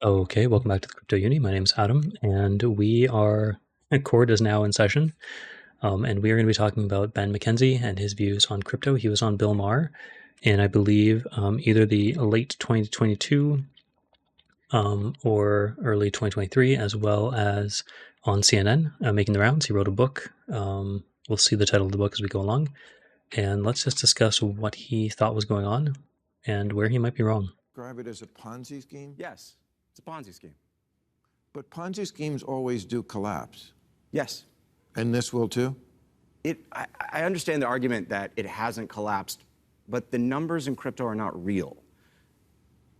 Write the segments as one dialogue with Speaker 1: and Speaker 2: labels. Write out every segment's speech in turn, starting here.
Speaker 1: Okay, welcome back to the Crypto Uni. My name is Adam, and Cord is now in session, and we are going to be talking about Ben McKenzie and his views on crypto. He was on Bill Maher, and I believe either the late 2022 or early 2023, as well as on CNN, making the rounds. He wrote a book. We'll see the title of the book as we go along, and let's just discuss what he thought was going on and where he might be wrong.
Speaker 2: Describe it as a Ponzi scheme?
Speaker 3: Yes, it's a Ponzi scheme.
Speaker 2: But Ponzi schemes always do collapse.
Speaker 3: Yes.
Speaker 2: And this will too?
Speaker 3: I understand the argument that it hasn't collapsed, but the numbers in crypto are not real.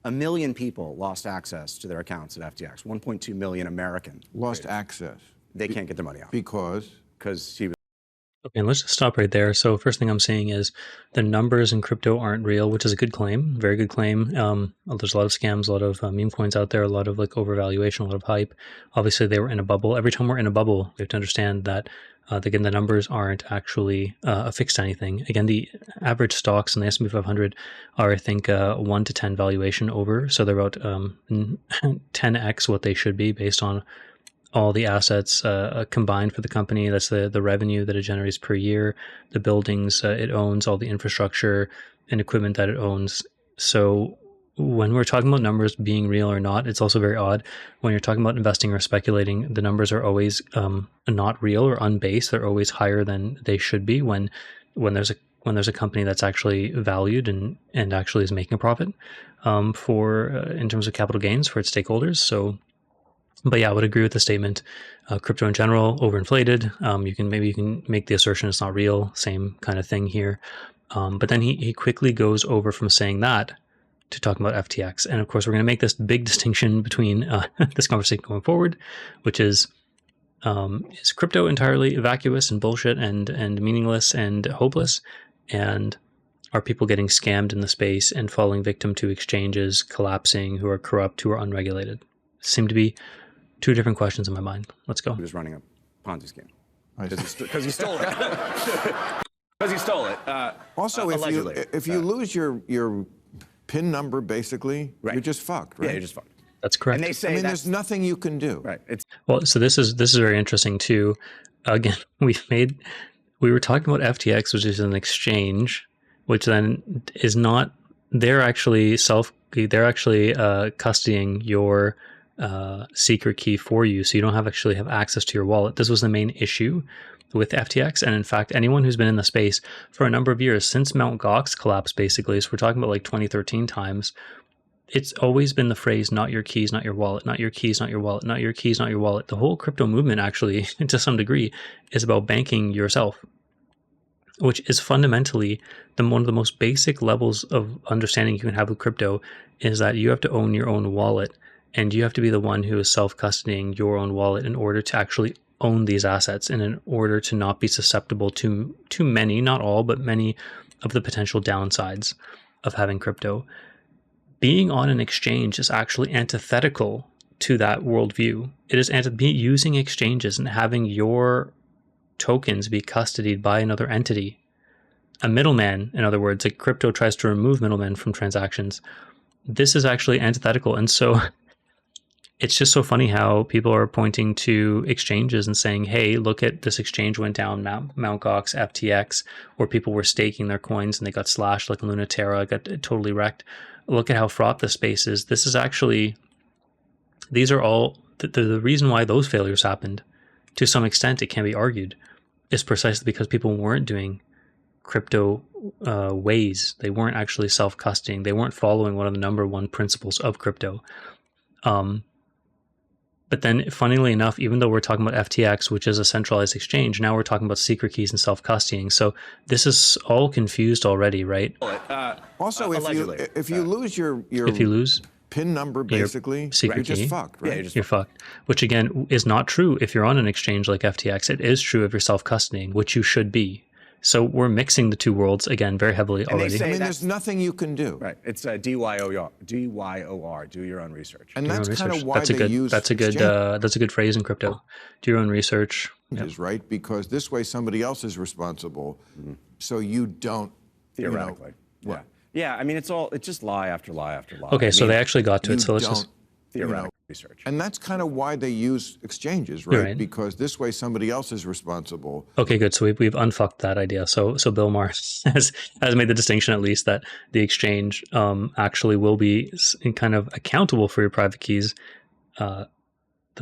Speaker 3: 1 million people lost access to their accounts at FTX. 1.2 million American
Speaker 2: Lost access.
Speaker 3: They can't get their money out.
Speaker 2: Because
Speaker 3: He was.
Speaker 1: Okay, and let's just stop right there. So first thing I'm saying is the numbers in crypto aren't real, which is a good claim, very good claim. There's a lot of scams, a lot of meme coins out there, a lot of like overvaluation, a lot of hype. Obviously, they were in a bubble. Every time we're in a bubble, we have to understand that again, the numbers aren't actually affixed to anything. Again, the average stocks in the S&P 500 are, I think, 1 to 10 valuation over. So they're about 10x what they should be based on all the assets combined for the company. That's the revenue that it generates per year, the buildings it owns, all the infrastructure and equipment that it owns. So when we're talking about numbers being real or not, it's also very odd. When you're talking about investing or speculating, the numbers are always not real or unbased. They're always higher than they should be when there's a company that's actually valued and actually is making a profit in terms of capital gains for its stakeholders. So. But yeah, I would agree with the statement. Crypto in general, overinflated. You can make the assertion it's not real. Same kind of thing here. But then he quickly goes over from saying that to talking about FTX. And of course, we're going to make this big distinction between this conversation going forward, which is crypto entirely vacuous and bullshit and meaningless and hopeless? And are people getting scammed in the space and falling victim to exchanges collapsing, who are corrupt, who are unregulated? Seem to be two different questions in my mind. Let's go.
Speaker 3: He was running a Ponzi scheme because he stole it. Because he stole it.
Speaker 2: also, if you lose your PIN number, basically,
Speaker 3: right,
Speaker 2: you're just fucked, right?
Speaker 3: Yeah, you're just fucked.
Speaker 1: That's correct.
Speaker 3: And they say
Speaker 2: there's nothing you can do.
Speaker 3: Right.
Speaker 1: Well, so this is very interesting too. Again, we were talking about FTX, which is an exchange, which then is not. They're actually custodying your secret key for you, so you don't actually have access to your wallet. This was the main issue with FTX, and in fact, anyone who's been in the space for a number of years since Mt. Gox collapsed, basically, so we're talking about like 2013 times, it's always been the phrase, not your keys, not your wallet, not your keys, not your wallet, not your keys, not your wallet. The whole crypto movement, actually, to some degree, is about banking yourself, which is fundamentally one of the most basic levels of understanding you can have with crypto, is that you have to own your own wallet. And you have to be the one who is self-custodying your own wallet in order to actually own these assets and in order to not be susceptible to many, not all, but many of the potential downsides of having crypto. Being on an exchange is actually antithetical to that worldview. It is using exchanges and having your tokens be custodied by another entity. A middleman, in other words, like crypto tries to remove middlemen from transactions. This is actually antithetical. And so it's just so funny how people are pointing to exchanges and saying, hey, look at this exchange went down, Mt. Gox, FTX, or people were staking their coins and they got slashed like Lunaterra, got totally wrecked. Look at how fraught the space is. This is actually, these are all, the reason why those failures happened, to some extent it can be argued, is precisely because people weren't doing crypto ways. They weren't actually self-custodying. They weren't following one of the number one principles of crypto. But then, funnily enough, even though we're talking about FTX, which is a centralized exchange, now we're talking about secret keys and self-custodying. So this is all confused already, right?
Speaker 2: Also, if you lose your PIN number, basically,
Speaker 1: you're
Speaker 2: just fucked, right?
Speaker 3: Yeah,
Speaker 1: you're fucked. Which again is not true if you're on an exchange like FTX. It is true if you're self-custodying, which you should be. So we're mixing the two worlds again very heavily already.
Speaker 2: There's nothing you can do.
Speaker 3: Right. It's DYOR. Do your own research.
Speaker 2: And that's kind of why they use
Speaker 1: that's a good phrase in crypto. Do your own research.
Speaker 2: Is right, because this way somebody else is responsible, so you don't.
Speaker 3: Theoretically. Yeah. I mean, it's just lie after lie after lie.
Speaker 1: Okay, so they actually got to it. So let's just
Speaker 3: theoretical research.
Speaker 2: And that's kind of why they use exchanges, right? Because this way somebody else is responsible.
Speaker 1: Okay, good. So we've unfucked that idea. So Bill Maher has made the distinction, at least, that the exchange actually will be kind of accountable for your private keys. The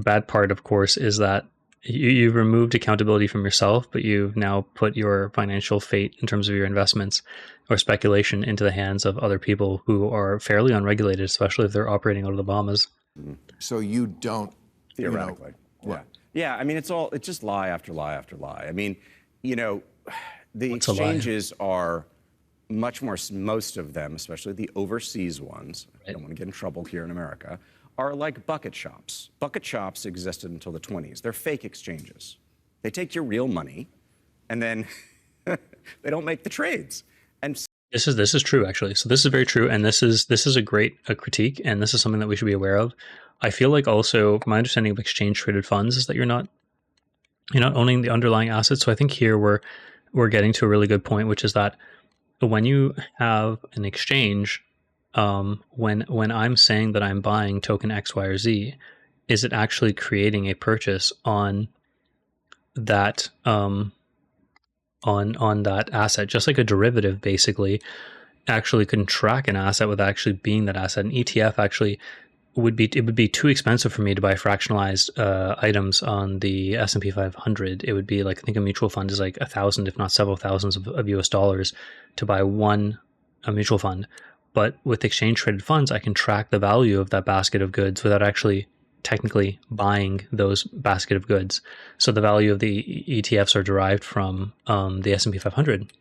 Speaker 1: bad part, of course, is that you've removed accountability from yourself, but you've now put your financial fate in terms of your investments or speculation into the hands of other people who are fairly unregulated, especially if they're operating out of the Bahamas.
Speaker 2: So you don't
Speaker 3: theoretically, yeah. I mean, it's just lie after lie after lie. I mean, the exchanges are much more. Most of them, especially the overseas ones, I don't want to get in trouble here in America, are like bucket shops. Bucket shops existed until the 1920s. They're fake exchanges. They take your real money, and then they don't make the trades. And
Speaker 1: this is true, actually. So this is very true, and this is a great critique, and this is something that we should be aware of. I feel like also my understanding of exchange traded funds is that you're not owning the underlying assets. So I think here we're getting to a really good point, which is that when you have an exchange, when I'm saying that I'm buying token X, Y, or Z, is it actually creating a purchase on that on that asset? Just like a derivative, basically, actually can track an asset with actually being that asset. An ETF actually would be too expensive for me to buy fractionalized items on the S&P 500. It would be like, I think a mutual fund is like 1,000, if not several thousands of US dollars to buy a mutual fund. But with exchange traded funds, I can track the value of that basket of goods without actually technically buying those basket of goods. So the value of the ETFs are derived from the S&P 500.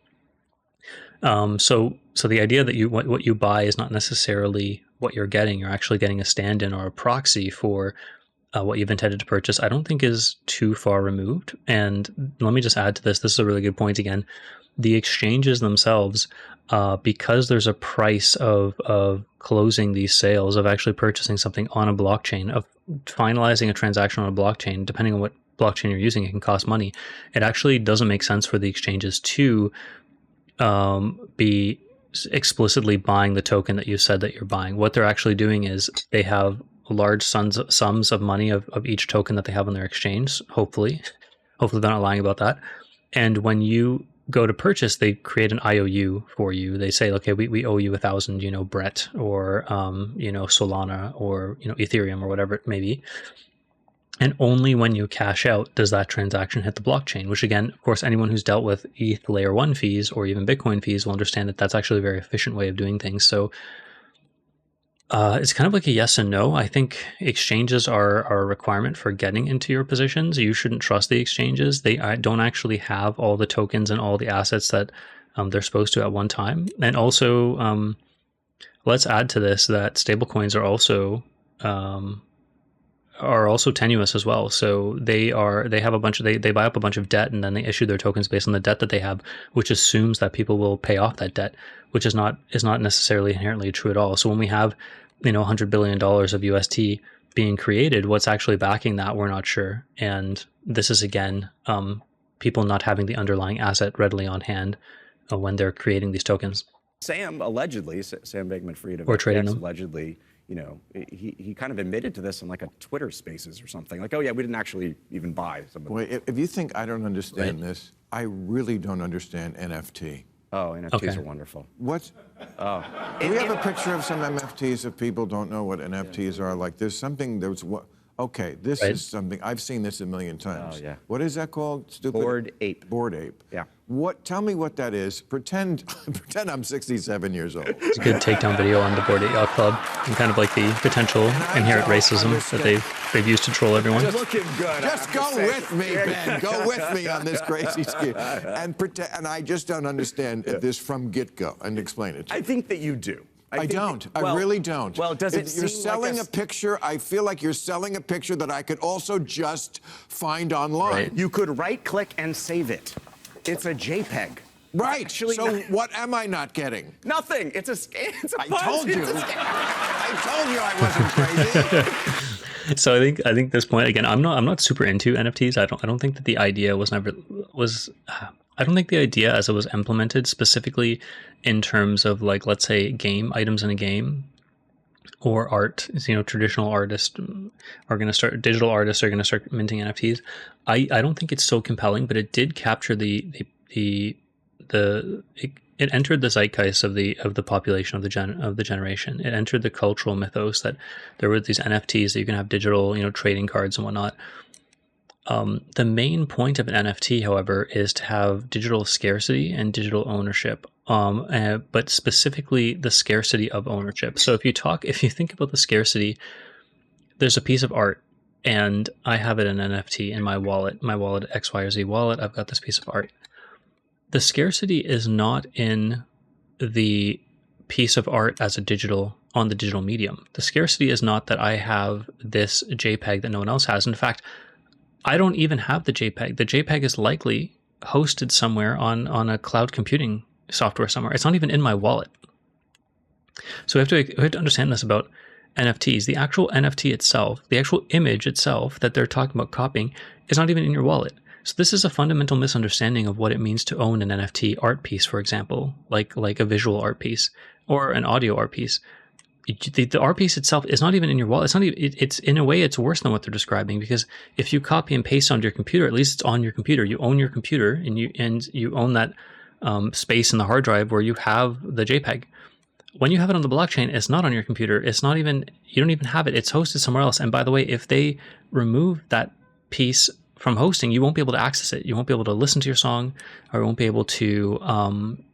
Speaker 1: So the idea that what you buy is not necessarily what you're getting. You're actually getting a stand-in or a proxy for what you've intended to purchase, I don't think is too far removed. And let me just add to this. This is a really good point again. The exchanges themselves, because there's a price of closing these sales, of actually purchasing something on a blockchain, of finalizing a transaction on a blockchain, depending on what blockchain you're using, it can cost money. It actually doesn't make sense for the exchanges to be explicitly buying the token that you said that you're buying. What they're actually doing is they have large sums of money of each token that they have on their exchange. Hopefully they're not lying about that. And when you go to purchase, they create an IOU for you. They say, okay, we owe you 1,000, Brett, or Solana, or Ethereum, or whatever it may be. And only when you cash out does that transaction hit the blockchain, which again, of course, anyone who's dealt with ETH layer 1 fees or even Bitcoin fees will understand that that's actually a very efficient way of doing things. So it's kind of like a yes and no. I think exchanges are a requirement for getting into your positions. You shouldn't trust the exchanges. They don't actually have all the tokens and all the assets that they're supposed to at one time. And also, let's add to this that stablecoins are also tenuous as well. So they have a bunch of they buy up a bunch of debt, and then they issue their tokens based on the debt that they have, which assumes that people will pay off that debt, which is not necessarily inherently true at all. So when we have $100 billion of UST being created, what's actually backing that, we're not sure. And this is again people not having the underlying asset readily on hand when they're creating these tokens.
Speaker 3: Sam Bankman-Fried of
Speaker 1: or trading them.
Speaker 3: allegedly, he kind of admitted to this in like a Twitter Spaces or something. Like, oh yeah, we didn't actually even buy some of
Speaker 2: Boy, if you think I don't understand this, I really don't understand NFT.
Speaker 3: Oh, NFTs are wonderful.
Speaker 2: What? Oh. Do we have a picture of some NFTs if people don't know what NFTs are? Like, there's something, okay, this is something, I've seen this a million times.
Speaker 3: Oh, yeah.
Speaker 2: What is that called? Stupid?
Speaker 3: Bored Ape.
Speaker 2: Bored Ape.
Speaker 3: Yeah.
Speaker 2: Tell me what that is. Pretend I'm 67 years old.
Speaker 1: It's a good takedown video on the Bored Ape Yacht Club, and kind of like the potential inherent racism that they've used to troll everyone.
Speaker 3: Just looking good.
Speaker 2: Just go with me, Ben. Go with me on this crazy scheme. And I just don't understand this from get-go. And explain it to me.
Speaker 3: I think that you do.
Speaker 2: I don't. I really don't.
Speaker 3: Well, does it
Speaker 2: You're
Speaker 3: seem
Speaker 2: selling
Speaker 3: like
Speaker 2: a picture. I feel like you're selling a picture that I could also just find online.
Speaker 1: Right.
Speaker 3: You could right-click and save it. It's a JPEG.
Speaker 2: Right.
Speaker 3: Actually,
Speaker 2: so what am I not getting?
Speaker 3: Nothing. It's a scam. It's a
Speaker 2: I told you. I told you I wasn't crazy.
Speaker 1: So I think this point again, I'm not super into NFTs. I don't think that the idea I don't think the idea as it was implemented specifically in terms of, like, let's say game items in a game, or art, traditional artists are going to start, digital artists are going to start minting NFTs. I don't think it's so compelling, but it did capture it entered the zeitgeist of the population of the generation. It entered the cultural mythos that there were these NFTs that you can have digital, trading cards and whatnot. The main point of an NFT, however, is to have digital scarcity and digital ownership, but specifically the scarcity of ownership. So if you think about the scarcity, there's a piece of art, and I have it in NFT in my wallet X, Y, or Z wallet. I've got this piece of art. The scarcity is not in the piece of art as on the digital medium. The scarcity is not that I have this JPEG that no one else has. In fact, I don't even have the JPEG. The JPEG is likely hosted somewhere on a cloud computing software somewhere. It's not even in my wallet. So we have to understand this about NFTs. The actual NFT itself, the actual image itself that they're talking about copying, is not even in your wallet. So this is a fundamental misunderstanding of what it means to own an NFT art piece, for example, like a visual art piece or an audio art piece. The art piece itself is not even in your wallet. It's not even. It's in a way, it's worse than what they're describing, because if you copy and paste onto your computer, at least it's on your computer. You own your computer, and you own that space in the hard drive where you have the JPEG. When you have it on the blockchain, it's not on your computer. It's not even. You don't even have it. It's hosted somewhere else. And by the way, if they remove that piece from hosting, you won't be able to access it. You won't be able to listen to your song, or you won't be able to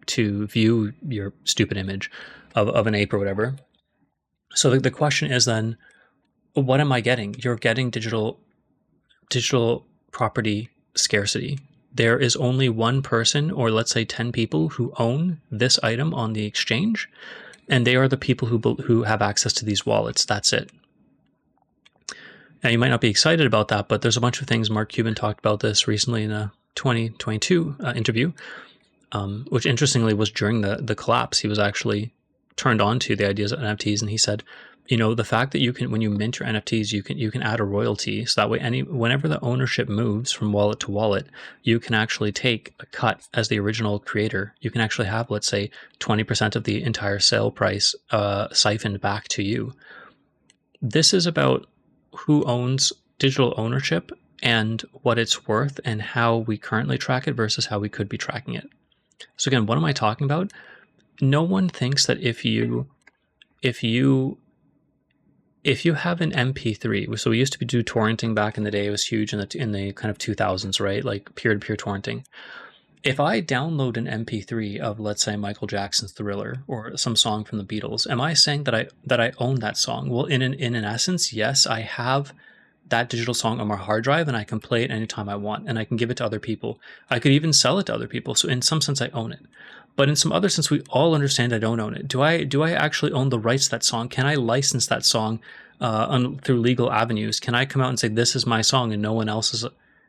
Speaker 1: view your stupid image of an ape or whatever. So the question is then, what am I getting? You're getting digital property scarcity. There is only one person, or let's say 10 people, who own this item on the exchange, and they are the people who have access to these wallets. That's it. Now, you might not be excited about that, but there's a bunch of things. Mark Cuban talked about this recently in a 2022 interview, which interestingly was during the collapse. He was actually turned on to the ideas of NFTs, and he said, the fact that you can, when you mint your NFTs, you can add a royalty, so that way whenever the ownership moves from wallet to wallet, you can actually take a cut as the original creator. You can actually have, let's say, 20% of the entire sale price siphoned back to you. This is about who owns digital ownership and what it's worth, and how we currently track it versus how we could be tracking it. So again, what am I talking about? No one thinks that if you have an MP3, so we used to do torrenting back in the day. It was huge in the kind of 2000s, right? Like peer-to-peer torrenting. If I download an MP3 of, let's say, Michael Jackson's Thriller or some song from the Beatles, am I saying that I own that song? Well, in an essence, yes, I have that digital song on my hard drive, and I can play it anytime I want, and I can give it to other people. I could even sell it to other people. So in some sense, I own it. But in some other sense, we all understand I don't own it. Do I actually own the rights to that song? Can I license that song through legal avenues? Can I come out and say, this is my song and no one else's?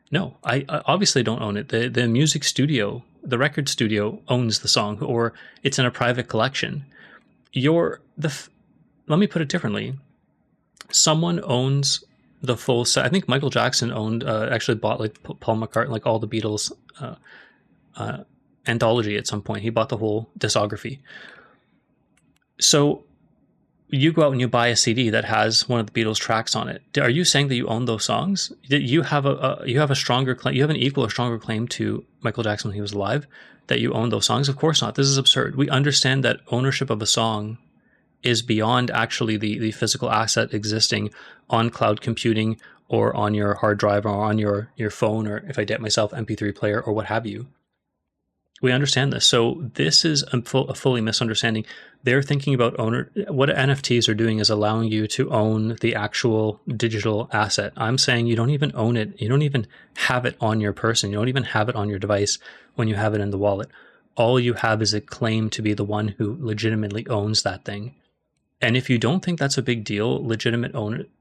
Speaker 1: No, I obviously don't own it. The music studio, the record studio owns the song, or it's in a private collection. Let me put it differently. Someone owns the full set. I think Michael Jackson actually bought, like, Paul McCartney, like all the Beatles anthology at some point. He bought the whole discography. So you go out and you buy a CD that has one of the Beatles tracks on it. Are you saying that you own those songs? That you have a stronger claim, you have an equal or stronger claim to Michael Jackson when he was alive, that you own those songs? Of course not. This is absurd. We understand that ownership of a song is beyond actually the physical asset existing on cloud computing or on your hard drive or on your phone, or, if I did myself, MP3 player or what have you. We understand this. So this is a fully misunderstanding. They're thinking about what NFTs are doing is allowing you to own the actual digital asset. I'm saying you don't even own it. You don't even have it on your person. You don't even have it on your device when you have it in the wallet. All you have is a claim to be the one who legitimately owns that thing. And if you don't think that's a big deal, legitimate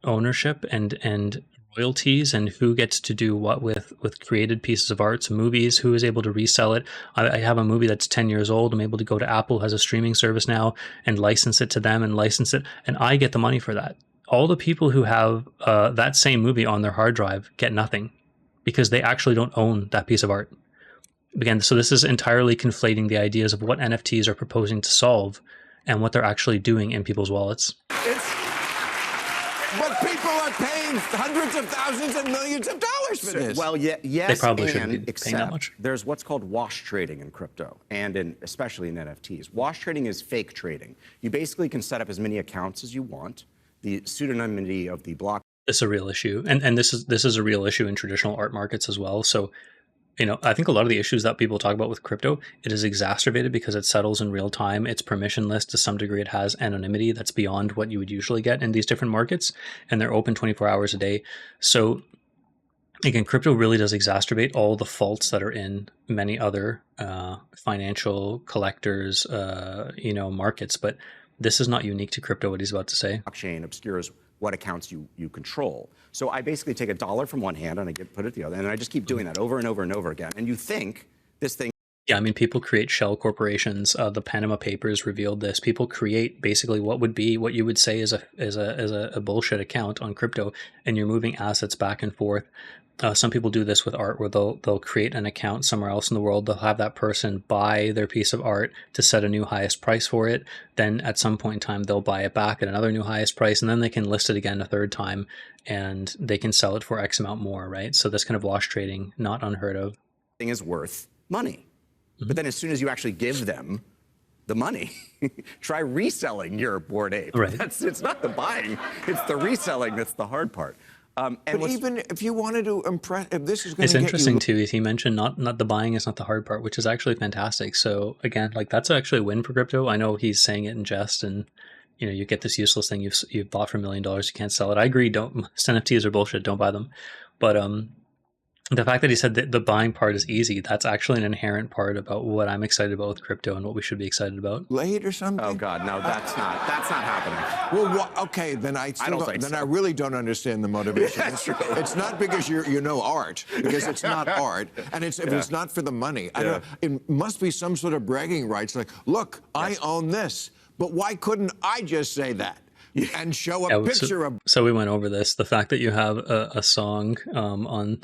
Speaker 1: ownership and royalties, and who gets to do what with created pieces of art, movies, who is able to resell it. I have a movie that's 10 years old. I'm able to go to Apple, has a streaming service now, and license it to them and license it. And I get the money for that. All the people who have that same movie on their hard drive get nothing, because they actually don't own that piece of art. Again, so this is entirely conflating the ideas of what NFTs are proposing to solve and what they're actually doing in people's wallets.
Speaker 2: But people are paying hundreds of thousands and millions of dollars for this.
Speaker 3: Well, yes,
Speaker 1: They probably shouldn't
Speaker 3: and
Speaker 1: be paying that
Speaker 3: except
Speaker 1: much.
Speaker 3: there's what's called wash trading in crypto, and especially in NFTs. Wash trading is fake trading. You basically can set up as many accounts as you want. The pseudonymity of the block.
Speaker 1: This is a real issue, and this is a real issue in traditional art markets as well. So, I think a lot of the issues that people talk about with crypto, it is exacerbated because it settles in real time. It's permissionless to some degree. It has anonymity that's beyond what you would usually get in these different markets, and they're open 24 hours a day. So again, crypto really does exacerbate all the faults that are in many other financial collectors, markets. But this is not unique to crypto, what he's about to say.
Speaker 3: Blockchain obscures what accounts you control. So I basically take $1 from one hand and I put it the other, and I just keep doing that over and over and over again. And you think this thing.
Speaker 1: Yeah, I mean, people create shell corporations. The Panama Papers revealed this. People create basically what you would say is a bullshit account on crypto, and you're moving assets back and forth. Some people do this with art, where they'll create an account somewhere else in the world. They'll have that person buy their piece of art to set a new highest price for it. Then at some point in time, they'll buy it back at another new highest price, and then they can list it again a third time, and they can sell it for X amount more, right? So this kind of wash trading, not unheard of.
Speaker 3: Thing is worth money. But then as soon as you actually give them the money, try reselling your Bored Ape.
Speaker 1: Right.
Speaker 3: It's not the buying, it's the reselling that's the hard part.
Speaker 2: But even if you wanted to impress, if this is going
Speaker 1: It's
Speaker 2: to get
Speaker 1: interesting
Speaker 2: you...
Speaker 1: too, is he mentioned not the buying is not the hard part, which is actually fantastic. So again, like that's actually a win for crypto. I know he's saying it in jest, and you get this useless thing you've bought for $1 million, you can't sell it. I agree. NFTs are bullshit. Don't buy them. But the fact that he said that the buying part is easy, that's actually an inherent part about what I'm excited about with crypto and what we should be excited about.
Speaker 2: Late or something?
Speaker 3: Oh God, no, that's not happening.
Speaker 2: Well, okay, then I really don't understand the motivation.
Speaker 3: That's true.
Speaker 2: It's not because you know art, because it's not art, and if it's not for the money. I don't, it must be some sort of bragging rights, like, look, I own this, but why couldn't I just say that? And show a picture of...
Speaker 1: So we went over this. The fact that you have a song on...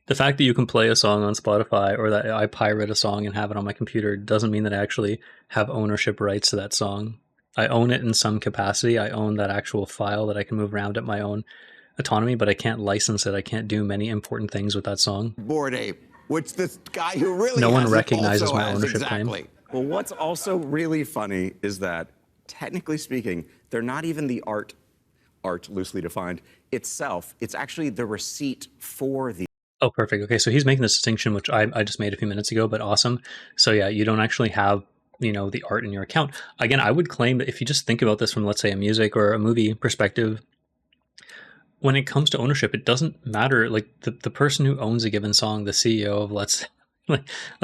Speaker 1: The fact that you can play a song on Spotify, or that I pirate a song and have it on my computer, doesn't mean that I actually have ownership rights to that song. I own it in some capacity. I own that actual file that I can move around at my own autonomy, but I can't license it. I can't do many important things with that song.
Speaker 2: Bored Ape, which this guy who really
Speaker 1: no one
Speaker 2: has
Speaker 1: recognizes my
Speaker 2: has,
Speaker 1: ownership
Speaker 2: exactly.
Speaker 1: claim.
Speaker 3: Well, what's also really funny is that, technically speaking, they're not even the art loosely defined itself. It's actually the receipt for the...
Speaker 1: Oh, perfect. Okay, so he's making this distinction, which I just made a few minutes ago, but awesome. So yeah, you don't actually have, the art in your account. Again, I would claim that if you just think about this from, let's say, a music or a movie perspective, when it comes to ownership, it doesn't matter. Like the person who owns a given song, the CEO of let's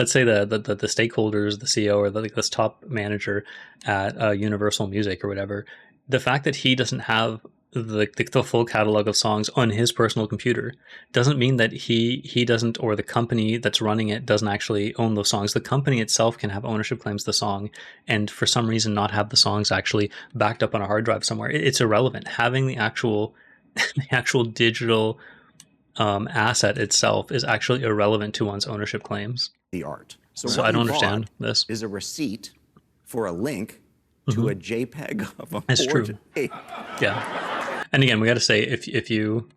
Speaker 1: say the stakeholders, the CEO, or this top manager at Universal Music or whatever, the fact that he doesn't have the full catalog of songs on his personal computer doesn't mean that he doesn't, or the company that's running it doesn't actually own those songs. The company itself can have ownership claims to the song, and for some reason not have the songs actually backed up on a hard drive somewhere. It's irrelevant. Having the actual digital asset itself is actually irrelevant to one's ownership claims.
Speaker 3: The art.
Speaker 1: So I don't understand this.
Speaker 3: Is a receipt for a link to a JPEG of a
Speaker 1: That's
Speaker 3: Bored
Speaker 1: true.
Speaker 3: Ape.
Speaker 1: Yeah. And again, we got to say, if you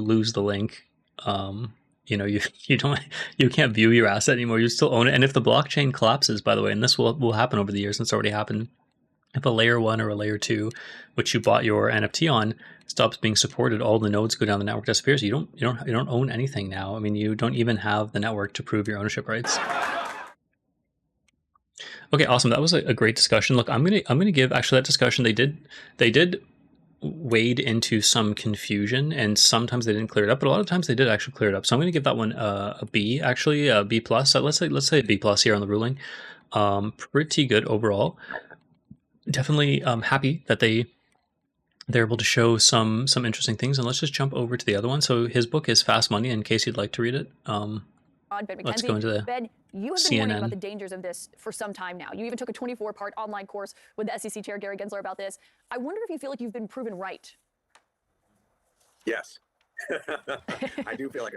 Speaker 1: lose the link, you can't view your asset anymore. You still own it. And if the blockchain collapses, by the way, and this will happen over the years, and it's already happened, if a layer 1 or a layer 2, which you bought your NFT on, stops being supported, all the nodes go down, the network disappears. You don't own anything now. I mean, you don't even have the network to prove your ownership rights. Okay, awesome. That was a great discussion. Look, I'm gonna give actually that discussion. They did wade into some confusion, and sometimes they didn't clear it up, but a lot of times they did actually clear it up. So I'm going to give that one a B, actually, a B plus. So let's say a B plus here on the ruling. Pretty good overall. Definitely happy that they're able to show some interesting things. And let's just jump over to the other one. So his book is Fast Money, in case you'd like to read it. Let's go into the
Speaker 4: Ben, you have been
Speaker 1: CNN.
Speaker 4: warning about the dangers of this for some time now. You even took a 24-part online course with the SEC Chair Gary Gensler about this. I wonder if you feel like you've been proven right.
Speaker 5: Yes. I do feel like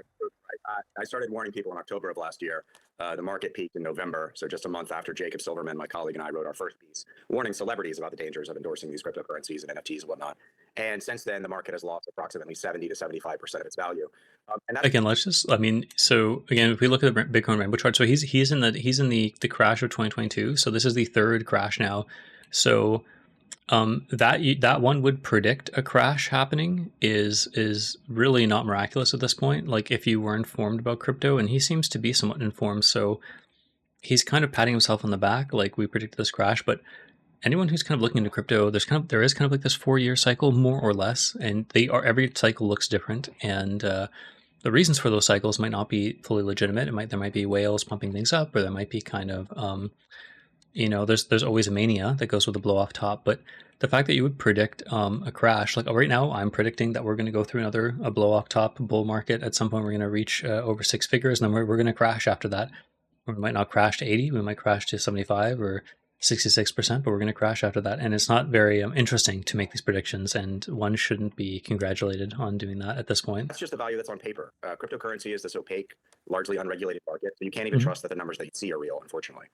Speaker 5: I started warning people in October of last year. The market peaked in November, so just a month after Jacob Silverman, my colleague, and I wrote our first piece warning celebrities about the dangers of endorsing these cryptocurrencies and NFTs and whatnot. And since then, the market has lost approximately 70 to 75% of its value. And that's
Speaker 1: Again, let's just. I mean, so again, if we look at the Bitcoin Rainbow chart, so he's in the crash of 2022. So this is the third crash now. So that one would predict a crash happening is really not miraculous at this point. Like if you were informed about crypto, and he seems to be somewhat informed, so he's kind of patting himself on the back, like we predicted this crash. But anyone who's kind of looking into crypto, there is kind of like this 4-year cycle, more or less, and every cycle looks different, and the reasons for those cycles might not be fully legitimate. There might be whales pumping things up, or there might be kind of there's always a mania that goes with a blow off top. But the fact that you would predict a crash, like right now, I'm predicting that we're going to go through a blow off top bull market. At some point, we're going to reach over 6 figures, and then we're going to crash after that. We might not crash to 80, we might crash to 75 or 66%, but we're going to crash after that. And it's not very interesting to make these predictions, and one shouldn't be congratulated on doing that at this point.
Speaker 5: That's just the value that's on paper. Cryptocurrency is this opaque, largely unregulated market, so you can't even trust that the numbers that you see are real, unfortunately.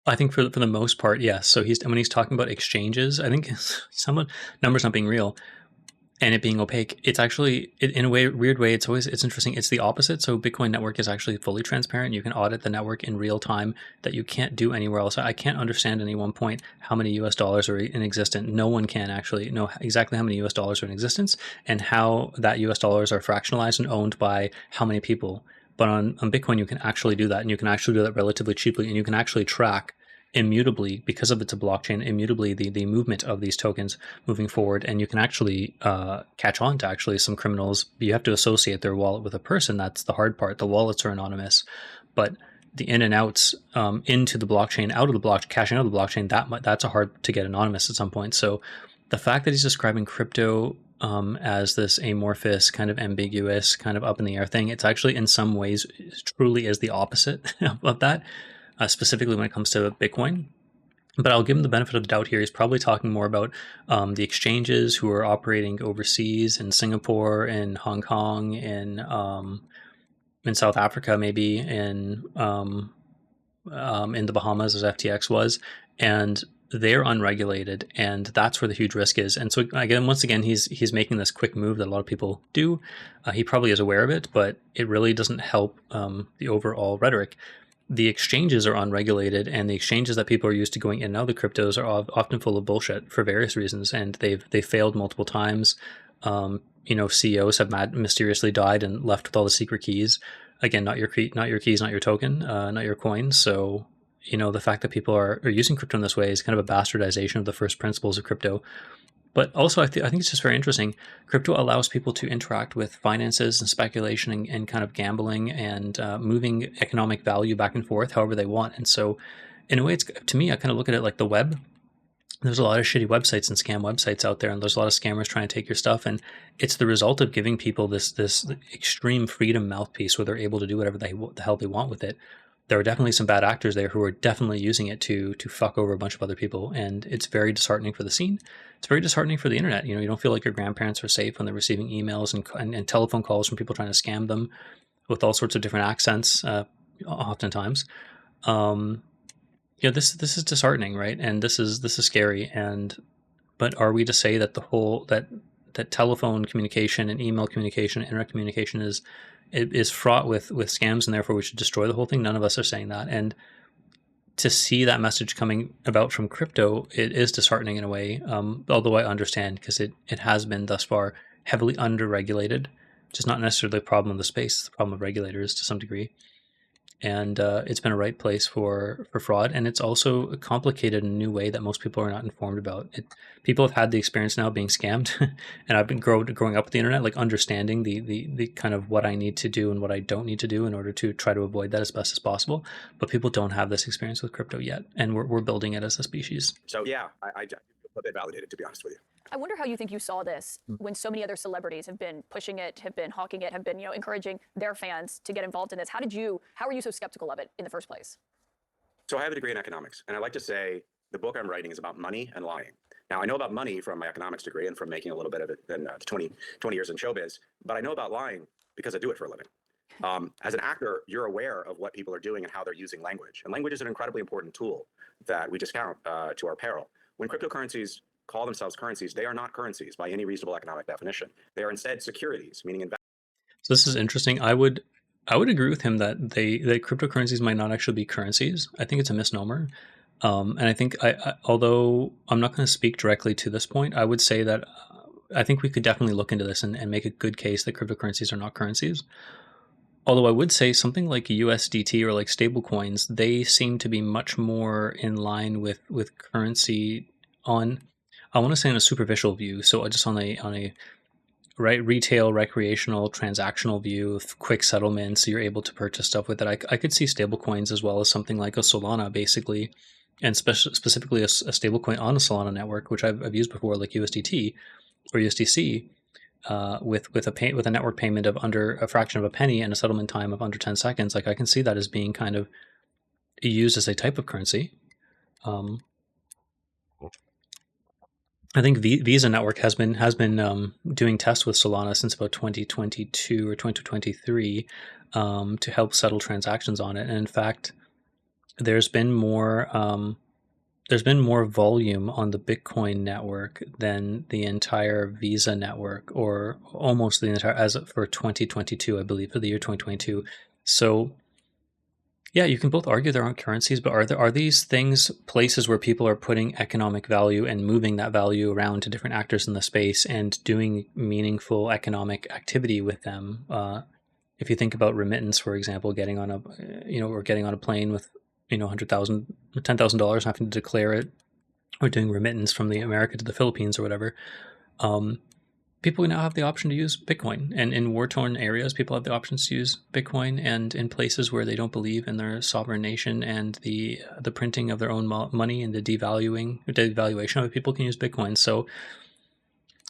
Speaker 1: I think for the most part, yes. So when he's talking about exchanges, I think some numbers not being real and it being opaque, it's actually in a weird way. It's interesting. It's the opposite. So Bitcoin network is actually fully transparent. You can audit the network in real time that you can't do anywhere else. I can't understand at any one point how many US dollars are in existence. No one can actually know exactly how many US dollars are in existence and how that US dollars are fractionalized and owned by how many people. But on Bitcoin, you can actually do that, and you can actually do that relatively cheaply, and you can actually track immutably, because of it's a blockchain, immutably the movement of these tokens moving forward, and you can actually catch on to actually some criminals. You have to associate their wallet with a person. That's the hard part. The wallets are anonymous, but the in and outs into the blockchain, out of the blockchain, cashing out of the blockchain, that's a hard to get anonymous at some point. So the fact that he's describing crypto as this amorphous, kind of ambiguous, kind of up in the air thing, it's actually in some ways truly is the opposite of that. Specifically when it comes to Bitcoin. But I'll give him the benefit of the doubt here. He's probably talking more about the exchanges who are operating overseas in Singapore, in Hong Kong, in South Africa, maybe in the Bahamas, as FTX was, and they're unregulated, and that's where the huge risk is. And so once again, he's making this quick move that a lot of people do. He probably is aware of it, but it really doesn't help the overall rhetoric. The exchanges are unregulated, and the exchanges that people are used to going in and out of the cryptos are often full of bullshit for various reasons, and they've failed multiple times. CEOs have mysteriously died and left with all the secret keys. Again, not your keys, not your token, not your coin. So the fact that people are using crypto in this way is kind of a bastardization of the first principles of crypto. But also, I think it's just very interesting. Crypto allows people to interact with finances and speculation and kind of gambling and moving economic value back and forth however they want. And so, in a way, to me, I kind of look at it like the web. There's a lot of shitty websites and scam websites out there, and there's a lot of scammers trying to take your stuff. And it's the result of giving people this extreme freedom mouthpiece where they're able to do whatever the hell they want with it. There are definitely some bad actors there who are definitely using it to fuck over a bunch of other people, and it's very disheartening for the scene. It's very disheartening for the internet. You don't feel like your grandparents are safe when they're receiving emails and telephone calls from people trying to scam them with all sorts of different accents, oftentimes. This is disheartening, right? And this is scary. But are we to say that that telephone communication and email communication, internet communication is fraught with scams, and therefore we should destroy the whole thing? None of us are saying that. And to see that message coming about from crypto, it is disheartening in a way, although I understand, because it has been thus far heavily under-regulated, which is not necessarily a problem of the space, it's a problem of regulators to some degree. And it's been a right place for fraud, and it's also complicated in a new way that most people are not informed about. People have had the experience now of being scammed, and I've been growing up with the internet, like understanding the kind of what I need to do and what I don't need to do in order to try to avoid that as best as possible. But people don't have this experience with crypto yet, and we're building it as a species.
Speaker 5: So yeah, I feel a bit validated, to be honest with you.
Speaker 4: I wonder how you think you saw this when so many other celebrities have been pushing it, have been hawking it, have been encouraging their fans to get involved in this. How were you so skeptical of it in the first place?
Speaker 5: So I have a degree in economics, and I like to say the book I'm writing is about money and lying. Now, I know about money from my economics degree and from making a little bit of it in 20 years in showbiz, but I know about lying because I do it for a living. As an actor, you're aware of what people are doing and how they're using language. And language is an incredibly important tool that we discount to our peril. When cryptocurrencies call themselves currencies, they are not currencies by any reasonable economic definition. They are instead securities, meaning
Speaker 1: So this is interesting. I would agree with him that that cryptocurrencies might not actually be currencies. I think it's a misnomer. And I think although I'm not going to speak directly to this point, I would say that I think we could definitely look into this and make a good case that cryptocurrencies are not currencies. Although I would say something like USDT or like stablecoins, they seem to be much more in line with currency on, I want to say, on a superficial view. So just on a right retail, recreational, transactional view of quick settlements, so you're able to purchase stuff with it. I could see stablecoins as well as something like a Solana, basically, and specifically a stablecoin on a Solana network, which I've used before, like USDT or USDC. With a network payment of under a fraction of a penny and a settlement time of under 10 seconds, like I can see that as being kind of used as a type of currency. I think Visa Network has been doing tests with Solana since about 2022 or 2023 to help settle transactions on it. And in fact, there's been more volume on the Bitcoin network than the entire Visa network, or almost the entire, as for 2022, I believe, for the year 2022. So yeah, you can both argue there aren't currencies, but are these things places where people are putting economic value and moving that value around to different actors in the space and doing meaningful economic activity with them? If you think about remittance, for example, getting on a plane with $100,000, $10,000, having to declare it, or doing remittance from the America to the Philippines or whatever. People now have the option to use Bitcoin, and in war-torn areas, people have the options to use Bitcoin, and in places where they don't believe in their sovereign nation and the printing of their own money and the devaluation of it, people can use Bitcoin. So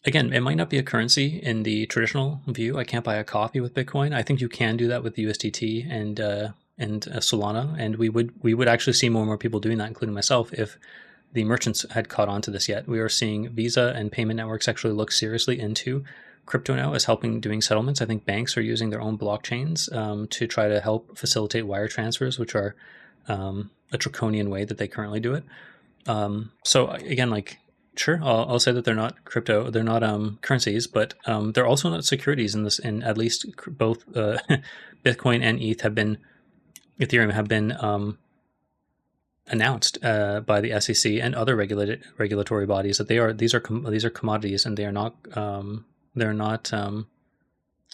Speaker 1: again, it might not be a currency in the traditional view. I can't buy a coffee with Bitcoin. I think you can do that with USDT and Solana, and we would actually see more and more people doing that, including myself, if the merchants had caught on to this yet. We are seeing Visa and payment networks actually look seriously into crypto now as helping doing settlements. I think banks are using their own blockchains to try to help facilitate wire transfers, which are a draconian way that they currently do it. So again, like, sure, I'll say that they're not crypto, they're not currencies, but they're also not securities in this. In at least both Bitcoin and Ethereum have been announced by the SEC and other regulatory bodies that these are commodities and they are not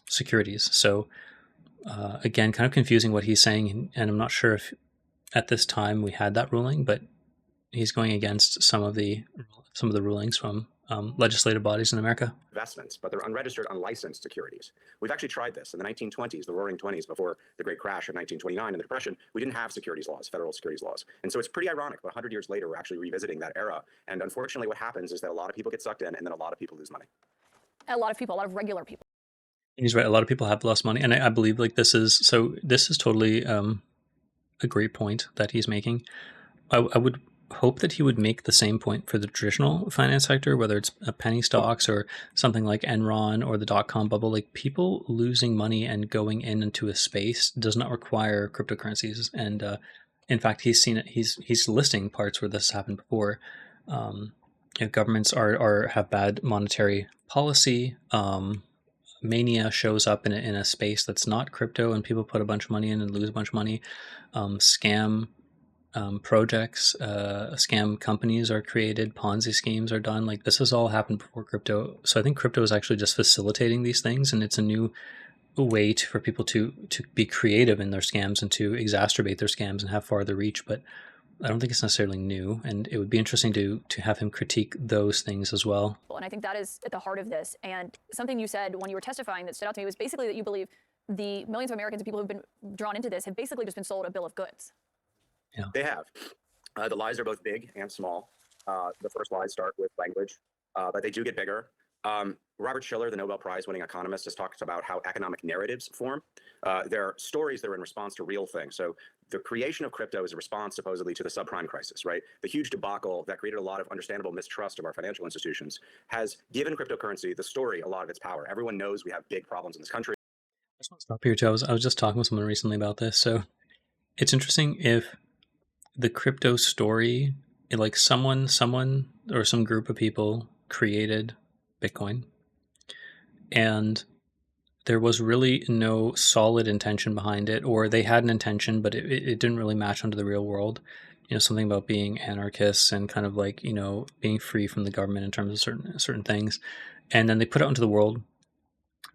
Speaker 1: securities. So again, kind of confusing what he's saying, and I'm not sure if at this time we had that ruling, but he's going against some of the rulings from legislative bodies in America.
Speaker 5: Investments, but they're unregistered, unlicensed securities. We've actually tried this in the 1920s, the roaring 20s, before the great crash of 1929 and the Depression. We didn't have securities laws, federal securities laws. And so it's pretty ironic, but 100 years later, we're actually revisiting that era. And unfortunately, what happens is that a lot of people get sucked in and then a lot of people lose money.
Speaker 4: A lot of regular people.
Speaker 1: And he's right. A lot of people have lost money. And I believe like this is totally a great point that he's making. I would hope that he would make the same point for the traditional finance sector, whether it's penny stocks or something like Enron or the dot-com bubble. Like, people losing money and going into a space does not require cryptocurrencies. And in fact, he's seen it. He's listing parts where this happened before. Governments have bad monetary policy. Mania shows up in a space that's not crypto, and people put a bunch of money in and lose a bunch of money. Scam projects, scam companies are created, Ponzi schemes are done. Like, this has all happened before crypto. So I think crypto is actually just facilitating these things, and it's a new way for people to be creative in their scams and to exacerbate their scams and have farther reach. But I don't think it's necessarily new, and it would be interesting to have him critique those things as well.
Speaker 4: And I think that is at the heart of this. And something you said when you were testifying that stood out to me was basically that you believe the millions of Americans and people who've been drawn into this have basically just been sold a bill of goods.
Speaker 1: Yeah.
Speaker 5: They have. The lies are both big and small. The first lies start with language, but they do get bigger. Robert Shiller, the Nobel Prize winning economist, has talked about how economic narratives form. They're stories that are in response to real things. So the creation of crypto is a response supposedly to the subprime crisis, right? The huge debacle that created a lot of understandable mistrust of our financial institutions has given cryptocurrency, the story, a lot of its power. Everyone knows we have big problems in this country.
Speaker 1: I just want to stop here too. I was just talking with someone recently about this. So it's interesting if the crypto story, like someone or some group of people created Bitcoin, and there was really no solid intention behind it, or they had an intention, but it didn't really match onto the real world. Something about being anarchists and kind of like, being free from the government in terms of certain things. And then they put it onto the world.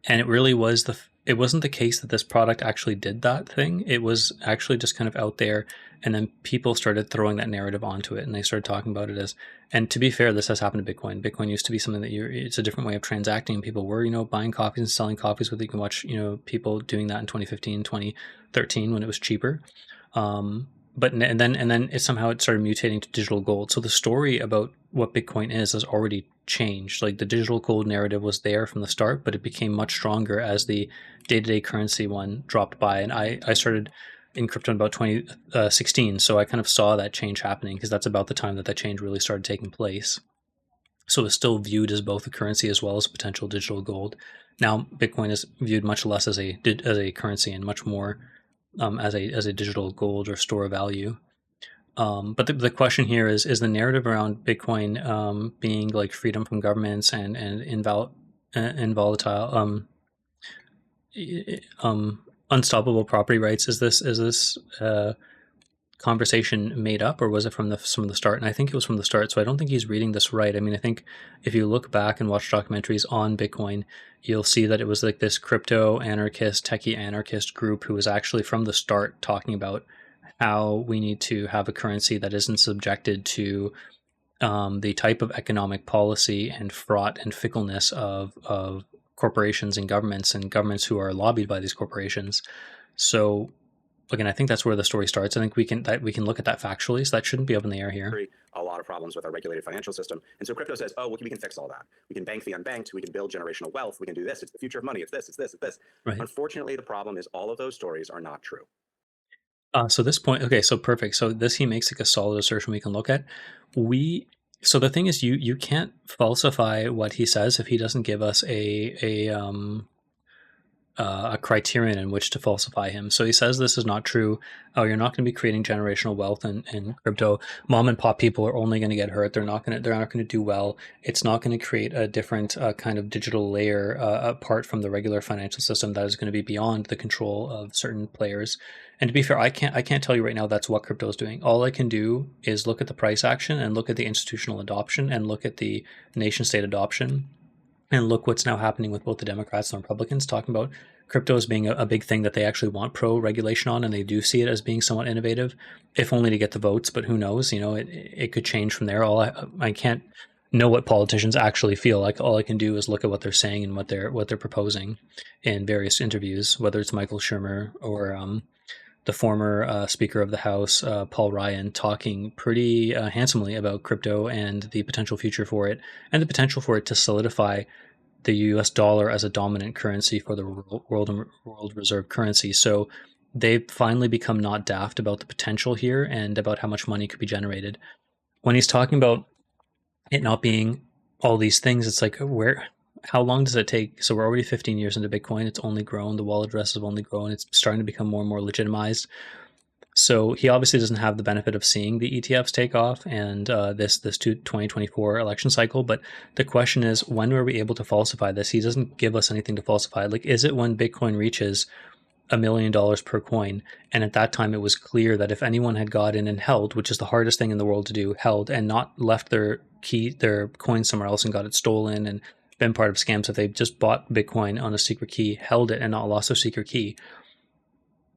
Speaker 1: And it really was it wasn't the case that this product actually did that thing. It was actually just kind of out there. And then people started throwing that narrative onto it, and they started talking about it as, and to be fair, this has happened to Bitcoin. Bitcoin used to be something that it's a different way of transacting. People were, buying copies and selling copies with it. You can watch, people doing that in 2015, 2013 when it was cheaper. But and then it somehow started mutating to digital gold. So the story about what Bitcoin is has already changed. Like the digital gold narrative was there from the start, but it became much stronger as the day-to-day currency one dropped by. And I started in crypto in about 2016, so I kind of saw that change happening, because that's about the time that change really started taking place. So it's still viewed as both a currency as well as potential digital gold. Now Bitcoin is viewed much less as a currency and much more as a digital gold or store of value. But the question here is the narrative around Bitcoin being like freedom from governments and involatile unstoppable property rights. Is this conversation made up, or was it from the start? And I think it was from the start. So I don't think he's reading this right. I mean, I think if you look back and watch documentaries on Bitcoin, you'll see that it was like this crypto anarchist, techie anarchist group who was actually from the start talking about how we need to have a currency that isn't subjected to the type of economic policy and fraught and fickleness of corporations and governments who are lobbied by these corporations. So again, I think that's where the story starts. I think we can look at that factually, so that shouldn't be up in the air here.
Speaker 5: A lot of problems with our regulated financial system. And so crypto says, oh, well, we can fix all that. We can bank the unbanked. We can build generational wealth. We can do this. It's the future of money. It's this, it's this, it's this.
Speaker 1: Right.
Speaker 5: Unfortunately, the problem is all of those stories are not true.
Speaker 1: So this point, okay, so perfect. So he makes like a solid assertion we can look at. So the thing is, you can't falsify what he says if he doesn't give us a criterion in which to falsify him. So he says this is not true. Oh, you're not going to be creating generational wealth in crypto. Mom and pop people are only going to get hurt. They're not going to do well. It's not going to create a different kind of digital layer apart from the regular financial system that is going to be beyond the control of certain players. And to be fair, I can't tell you right now that's what crypto is doing. All I can do is look at the price action and look at the institutional adoption and look at the nation state adoption. And look what's now happening with both the Democrats and Republicans talking about crypto as being a big thing that they actually want pro-regulation on, and they do see it as being somewhat innovative, if only to get the votes. But who knows? It could change from there. I can't know what politicians actually feel. Like all I can do is look at what they're saying and what they're proposing in various interviews, whether it's Michael Shermer or the former Speaker of the House, Paul Ryan, talking pretty handsomely about crypto and the potential future for it, and the potential for it to solidify the US dollar as a dominant currency for the world reserve currency. So they've finally become not daft about the potential here and about how much money could be generated. When he's talking about it not being all these things, it's like, how long does it take? So we're already 15 years into Bitcoin. It's only grown. The wallet address has only grown. It's starting to become more and more legitimized. So he obviously doesn't have the benefit of seeing the ETFs take off and this 2024 election cycle. But the question is, when were we able to falsify this? He doesn't give us anything to falsify. Like, is it when Bitcoin reaches $1 million per coin? And at that time, it was clear that if anyone had got in and held, which is the hardest thing in the world to do, held and not left their coin somewhere else and got it stolen and been part of scams, if they just bought Bitcoin on a secret key, held it, and not lost their secret key,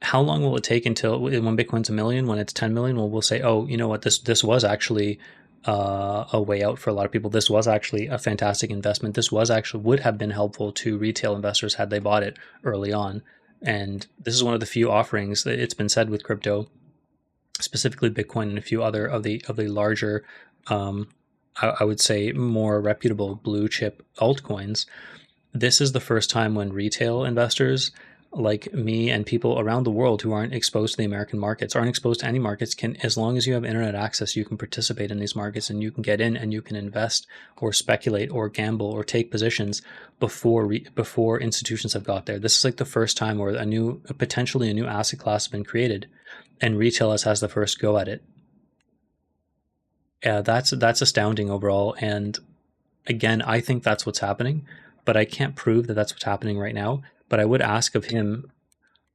Speaker 1: how long will it take until when Bitcoin's 1 million, when it's 10 million, we'll say, oh, you know what, this was actually a way out for a lot of people. This was actually a fantastic investment. This would have been helpful to retail investors had they bought it early on. And this is one of the few offerings that it's been said with crypto, specifically Bitcoin and a few other of the larger I would say more reputable blue chip altcoins, this is the first time when retail investors like me and people around the world who aren't exposed to the American markets, aren't exposed to any markets, can, as long as you have internet access, you can participate in these markets and you can get in and you can invest or speculate or gamble or take positions before institutions have got there. This is like the first time where potentially a new asset class has been created, and retail has the first go at it. Yeah, that's astounding overall. And again, I think that's what's happening, but I can't prove that that's what's happening right now. But I would ask of him,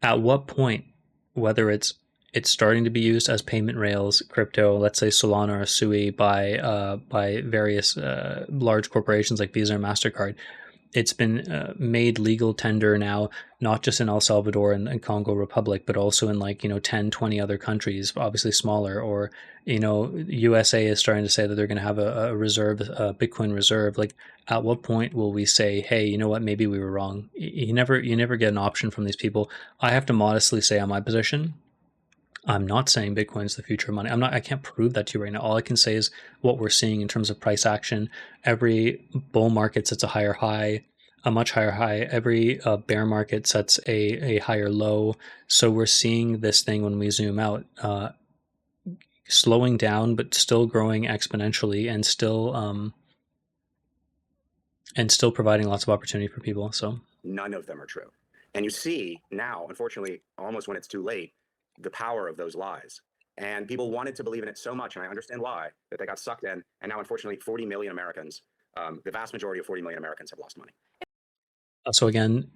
Speaker 1: at what point, whether it's starting to be used as payment rails, crypto, let's say Solana or Sui by various large corporations like Visa or MasterCard. It's been made legal tender now, not just in El Salvador and Congo Republic, but also in 10, 20 other countries, obviously smaller. Or, USA is starting to say that they're going to have a reserve, a Bitcoin reserve. Like, at what point will we say, hey, you know what, maybe we were wrong? You never get an option from these people. I have to modestly say on my position, I'm not saying Bitcoin's the future of money. I can't prove that to you right now. All I can say is what we're seeing in terms of price action. Every bull market sets a higher high, a much higher high. Every bear market sets a higher low. So we're seeing this thing when we zoom out, slowing down, but still growing exponentially and still providing lots of opportunity for people. So
Speaker 5: none of them are true. And you see now, unfortunately, almost when it's too late, the power of those lies. And people wanted to believe in it so much, and I understand why, that they got sucked in. And now, unfortunately, 40 million Americans, the vast majority of 40 million Americans have lost money.
Speaker 1: So again,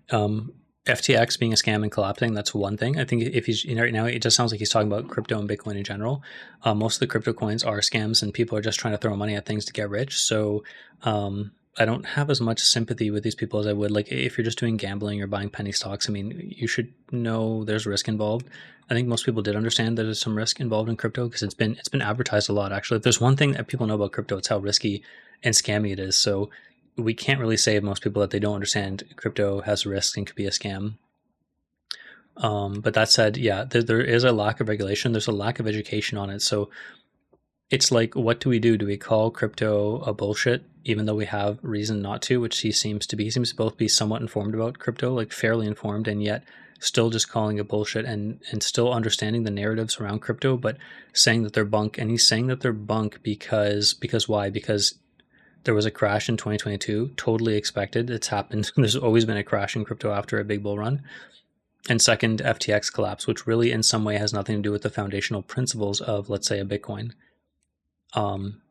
Speaker 1: FTX being a scam and collapsing, that's one thing. I think if he's, right now, it just sounds like he's talking about crypto and Bitcoin in general. Most of the crypto coins are scams and people are just trying to throw money at things to get rich. So I don't have as much sympathy with these people as I would. Like, if you're just doing gambling or buying penny stocks, I mean, you should know there's risk involved. I think most people did understand that there's some risk involved in crypto because it's been advertised a lot. Actually, if there's one thing that people know about crypto, it's how risky and scammy it is. So we can't really say of most people that they don't understand crypto has risks and could be a scam. But that said, yeah, there is a lack of regulation. There's a lack of education on it. So it's like, what do we do? Do we call crypto a bullshit, even though we have reason not to, which he seems to be? He seems to both be somewhat informed about crypto, like fairly informed, and yet still just calling it bullshit and still understanding the narratives around crypto, but saying that they're bunk. And he's saying that they're bunk because why? Because there was a crash in 2022, totally expected. It's happened. There's always been a crash in crypto after a big bull run. And second, FTX collapse, which really in some way has nothing to do with the foundational principles of, let's say, a Bitcoin.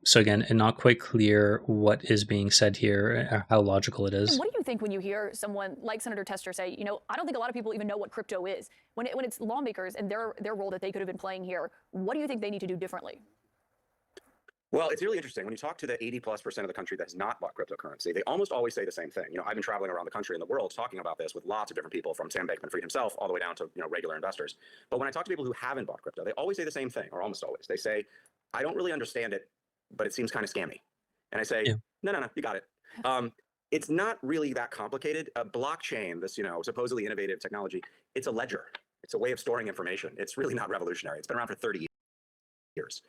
Speaker 1: So again, not quite clear what is being said here, how logical it is.
Speaker 4: And what do you think when you hear someone like Senator Tester say, I don't think a lot of people even know what crypto is. When it's lawmakers and their role that they could have been playing here, what do you think they need to do differently?
Speaker 5: Well, it's really interesting. When you talk to the 80+% of the country that's not bought cryptocurrency, they almost always say the same thing. I've been traveling around the country and the world talking about this with lots of different people, from Sam Bankman-Fried himself all the way down to regular investors. But when I talk to people who haven't bought crypto, they always say the same thing, or almost always. They say, I don't really understand it, but it seems kind of scammy. And I say, no, you got it. It's not really that complicated. A blockchain, this supposedly innovative technology, it's a ledger. It's a way of storing information. It's really not revolutionary. It's been around for 30 years.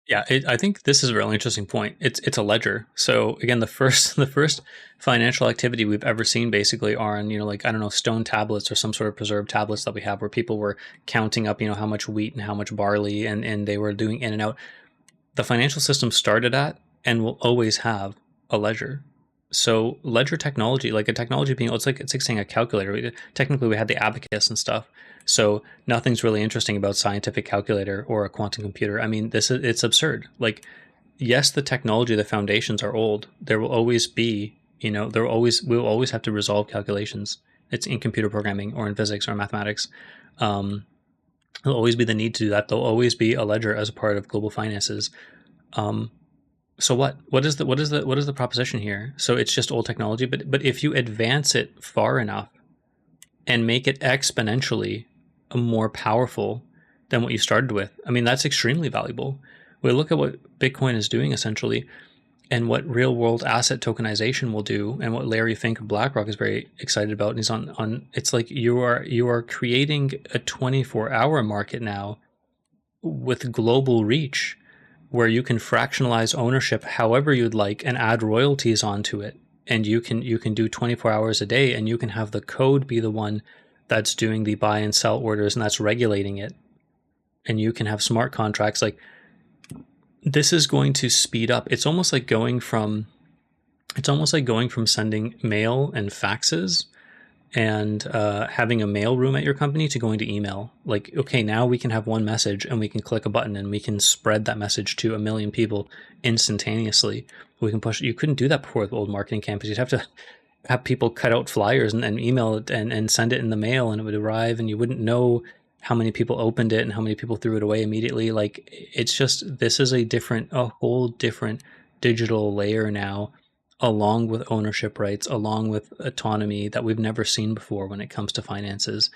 Speaker 1: Yeah, I think this is a really interesting point. It's a ledger. So again, the first financial activity we've ever seen basically are on stone tablets or some sort of preserved tablets that we have, where people were counting up how much wheat and how much barley, and they were doing in and out. The financial system started at and will always have a ledger. So ledger technology, like a technology being, it's like saying a calculator. Technically, we had the abacus and stuff. So nothing's really interesting about scientific calculator or a quantum computer. I mean, it's absurd. Like, yes, the technology, the foundations are old. There will always be, we'll always have to resolve calculations. It's in computer programming or in physics or mathematics. There'll always be the need to do that. There'll always be a ledger as a part of global finances. So what is the proposition here? So it's just old technology, but if you advance it far enough and make it exponentially more powerful than what you started with, I mean, that's extremely valuable. We look at what Bitcoin is doing essentially, and what real world asset tokenization will do, and what Larry Fink of BlackRock is very excited about. And he's on it's like you are creating a 24-hour market now with global reach. where you can fractionalize ownership however you'd like and add royalties onto it. And you can do 24 hours a day, and you can have the code be the one that's doing the buy and sell orders, and that's regulating it. And you can have smart contracts. Like, this is going to speed up. It's almost like going from sending mail and faxes and having a mail room at your company to going to email. Like, okay, now we can have one message and we can click a button and we can spread that message to 1 million people instantaneously. We can push. You couldn't do that before with old marketing campaigns. You'd have to have people cut out flyers and email it and send it in the mail, and it would arrive, and you wouldn't know how many people opened it and how many people threw it away immediately. Like, it's just, this is a whole different digital layer now, along with ownership rights, along with autonomy that we've never seen before when it comes to finances.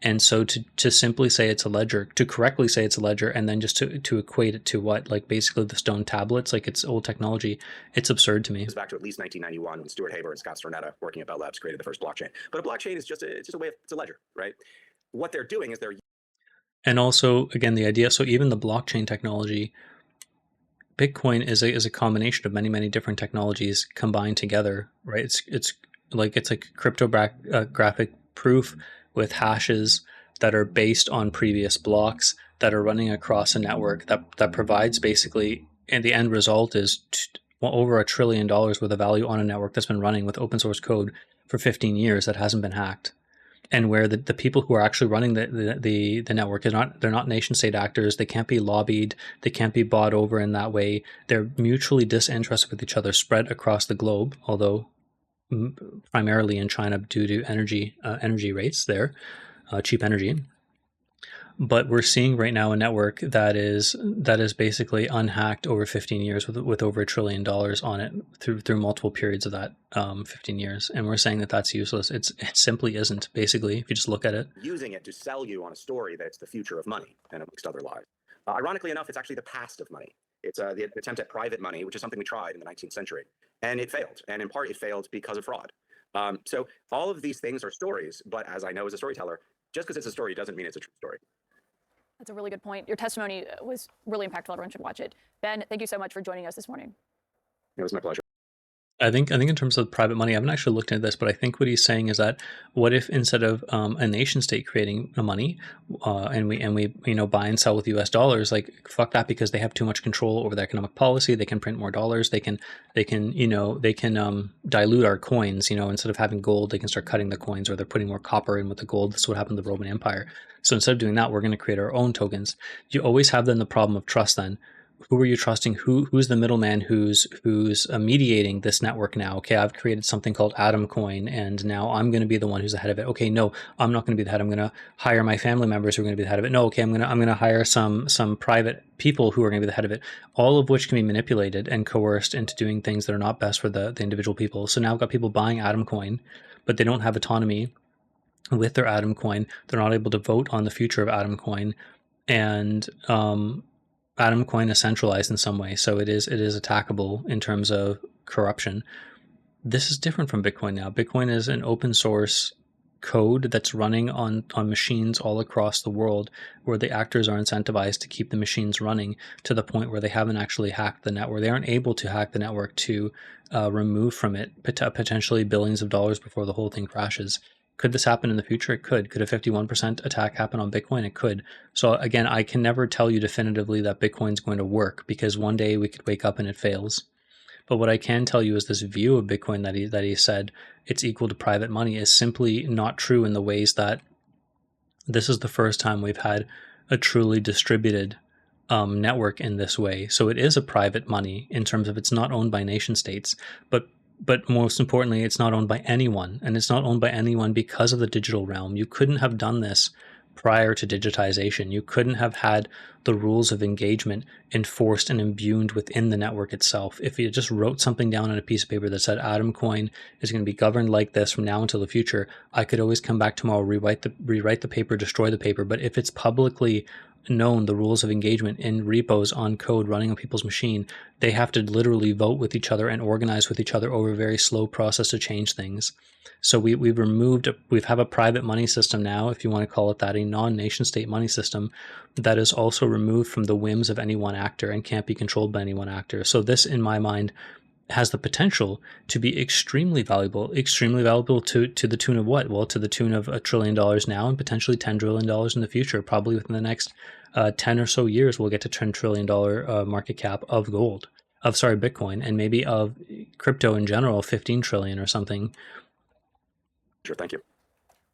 Speaker 1: And so to simply say it's a ledger, to correctly say it's a ledger, and then just to equate it to what, like basically the stone tablets, like it's old technology, it's absurd to me.
Speaker 5: It's back to at least 1991 when Stuart Haber and Scott Stornetta, working at Bell Labs, created the first blockchain. But a blockchain is just a way of, it's a ledger, right? What they're doing is they're...
Speaker 1: And also, again, the idea, so even the blockchain technology, Bitcoin is a combination of many different technologies combined together, right? It's like cryptographic proof with hashes that are based on previous blocks that are running across a network that provides basically, and the end result is over $1 trillion worth of value on a network that's been running with open source code for 15 years that hasn't been hacked. And where the people who are actually running the network they're not nation state actors. They can't be lobbied. They can't be bought over in that way. They're mutually disinterested with each other, spread across the globe, although primarily in China due to energy rates there, cheap energy. But we're seeing right now a network that is basically unhacked over 15 years with over $1 trillion on it through multiple periods of that 15 years. And we're saying that that's useless. It simply isn't, basically, if you just look at it.
Speaker 5: Using it to sell you on a story that it's the future of money, and amongst other lies. Ironically enough, it's actually the past of money. It's the attempt at private money, which is something we tried in the 19th century. And it failed. And in part, it failed because of fraud. So all of these things are stories. But as I know as a storyteller, just because it's a story doesn't mean it's a true story.
Speaker 4: That's a really good point. Your testimony was really impactful. Everyone should watch it. Ben, thank you so much for joining us this morning.
Speaker 5: It was my pleasure.
Speaker 1: I think in terms of private money, I haven't actually looked into this, but I think what he's saying is that what if instead of a nation state creating money, and we buy and sell with US dollars, like fuck that, because they have too much control over the economic policy. They can print more dollars. They can dilute our coins. Instead of having gold, they can start cutting the coins, or they're putting more copper in with the gold. This is what happened to the Roman Empire. So instead of doing that, we're going to create our own tokens. You always have then the problem of trust. Then who are you trusting? Who's the middleman who's mediating this network now? Okay, I've created something called Atom Coin, and now I'm going to be the one who's the head of it. Okay, no, I'm not going to be the head. I'm going to hire my family members who are going to be the head of it. No, okay, I'm going to hire some private people who are going to be the head of it. All of which can be manipulated and coerced into doing things that are not best for the individual people. So now I've got people buying Atom Coin, but they don't have autonomy with their Atom Coin. They're not able to vote on the future of Atom Coin, and Atom Coin is centralized in some way, so it is attackable in terms of corruption. This is different from Bitcoin now. Bitcoin is an open source code that's running on machines all across the world, where the actors are incentivized to keep the machines running to the point where they haven't actually hacked the network. They aren't able to hack the network to remove from it potentially billions of dollars before the whole thing crashes. Could this happen in the future? It could. Could a 51% attack happen on Bitcoin? It could. So again, I can never tell you definitively that Bitcoin's going to work, because one day we could wake up and it fails. But what I can tell you is this view of Bitcoin that he said it's equal to private money is simply not true, in the ways that this is the first time we've had a truly distributed network in this way. So it is a private money in terms of it's not owned by nation states, but most importantly, it's not owned by anyone, and it's not owned by anyone because of the digital realm. You couldn't have done this prior to digitization. You couldn't have had the rules of engagement enforced and imbued within the network itself. If you just wrote something down on a piece of paper that said Atom Coin is going to be governed like this from now until the future, I could always come back tomorrow, rewrite the paper, destroy the paper. But if it's publicly known the rules of engagement in repos on code running on people's machine, they have to literally vote with each other and organize with each other over a very slow process to change things. So we have a private money system now, if you want to call it that, a non-nation state money system that is also removed from the whims of any one actor and can't be controlled by any one actor. So this, in my mind, has the potential to be extremely valuable to the tune of what? Well, to the tune of $1 trillion now and potentially $10 trillion in the future. Probably within the next 10 or so years, we'll get to $10 trillion market cap of Bitcoin, and maybe of crypto in general, 15 trillion or something.
Speaker 5: Sure, thank you.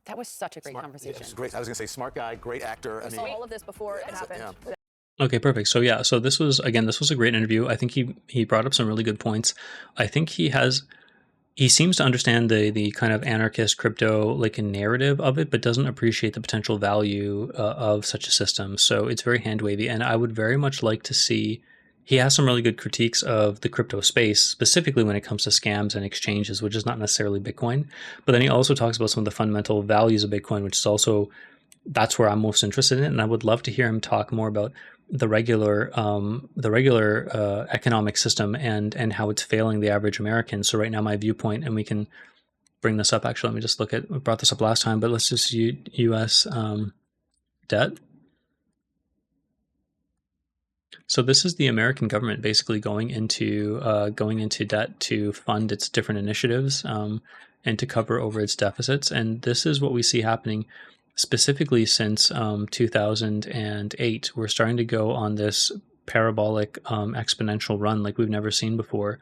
Speaker 4: That was such a great conversation.
Speaker 6: Yeah, great. I was going to say smart guy, great actor.
Speaker 4: I saw all of this before it happened.
Speaker 6: Yeah.
Speaker 1: Okay, perfect. So yeah, so this was a great interview. I think he brought up some really good points. I think he seems to understand the kind of anarchist crypto like a narrative of it, but doesn't appreciate the potential value of such a system. So it's very hand wavy, and I would very much like to see. He has some really good critiques of the crypto space, specifically when it comes to scams and exchanges, which is not necessarily Bitcoin. But then he also talks about some of the fundamental values of Bitcoin, which is also, that's where I'm most interested in it. And I would love to hear him talk more about the regular economic system and how it's failing the average American. So right now, my viewpoint, and we can bring this up. Actually, let me just we brought this up last time, but let's just use U.S. Debt. So this is the American government basically going into debt to fund its different initiatives and to cover over its deficits. And this is what we see happening specifically since 2008. We're starting to go on this parabolic exponential run like we've never seen before.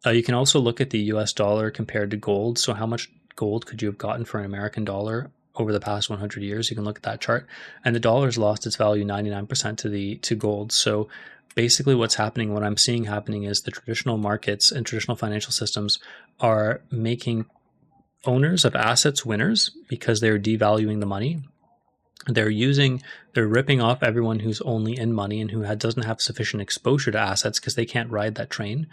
Speaker 1: You can also look at the US dollar compared to gold. So how much gold could you have gotten for an American dollar over the past 100 years? You can look at that chart, and the dollar's lost its value 99% to gold. So basically what I'm seeing happening is the traditional markets and traditional financial systems are making owners of assets winners because they're devaluing the money. They're ripping off everyone who's only in money and who doesn't have sufficient exposure to assets because they can't ride that train.